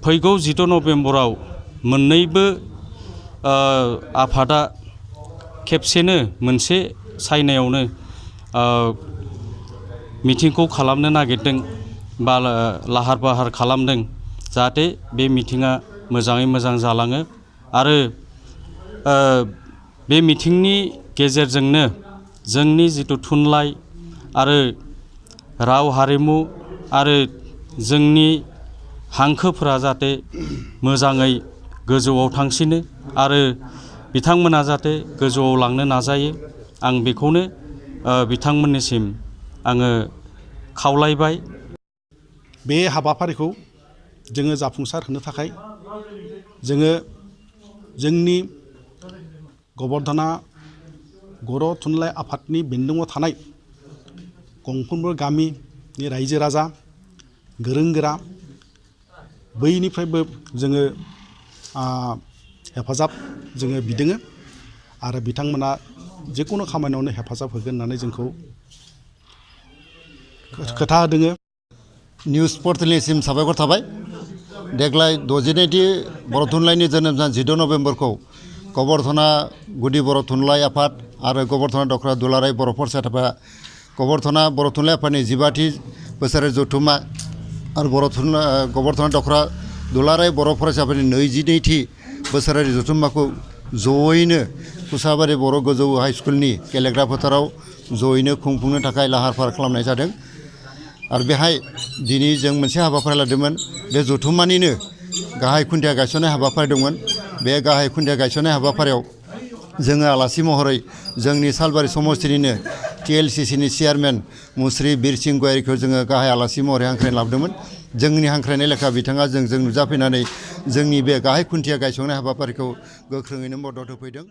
फैगौ 10 नभेम्बराव मोन्नैबो आफादा खेबसेनो मोनसे सायनायावनो मिटिंखौ खालामनो नागिरदों बा लाहार फाहार खालामदों जाहाथे बे मिटिंआ मोजाङै मोजां जालाङो आरो बे मिटिंनि गेजेरजोंनो जोंनि जितु थुनलाइ आरो राव हारिमु आरो जोंनि हांखोफोरा जाहाथे मोजाङै गोजौआव थांसिनो आरो बिथांमोना जाहाथे गोजौआव लांनो नाजायो आं बेखौनो बिथांमोननिसिम आङो खावलायबाय। बे हाबाफारिखौ जोङो जाफुंसार होनो थाखाय जोङो जोंनि गब'र बर' थुनलाइ आफादनि बेन्दोङाव थानाय गंफ्रोमबो गामिनि रायजो राजा गोरों गोरा बैनिफ्रायबो जोङो हेफाजाब जोङो बिदोङो आरो बिथांमोना जिकुनु खामानियावनो हेफाजाब होगोन होननानै जोंखौ खोथा होदोङो। निउस पर्टेलनिसिम साबायखर थाबाय। देग्लाय 62थि बर' थुनलाइनि जोनोम सान 10 नभेम्बरखौ गब'र गुदि बर' थुनलाइ आफाद आरो गब'र दख'र दुलाराय बर' फरायसा आफादा गब'र बर' थुनलाइ आफादनि 15थि बोसोरारि जथुम्मा आरो गब'र दख'र दुलाराय बर' फरायसा आफादनि 22थि बोसोरारि जथुम्माखौ जयैनो कुसाबारि बर' गोजौ हाइ स्कुलनि गेलेग्रा फोथाराव जयैनो खुंफुंनो थाखाय लाहार फाहार खालामनाय जादों आरो बेहाय दिनै जों मोनसे हाबाफारि लादोंमोन। बे जथुम्मानिनो गाहाय खुन्थिया गायसननाय हाबाफारि दंमोन। बे गाहाय खुन्थिया गायसननाय हाबाफारियाव जोङो आलासि महरै जोंनि सालबारि समस्तिनिनो TCLCCनि चेयारमेन मुस्रि बिर सिं गयारिखौ जोङो गाहाय आलासि महरै हांख्रायना लाबोदोंमोन। जोंनि हांख्रायनाय लेखा बिथाङा जोंजों नुजाफैनानै जोंनि बे गाहाय खुन्थिया गायसननाय हाबाफारिखौ गोख्रोङैनो मदद होफैदों।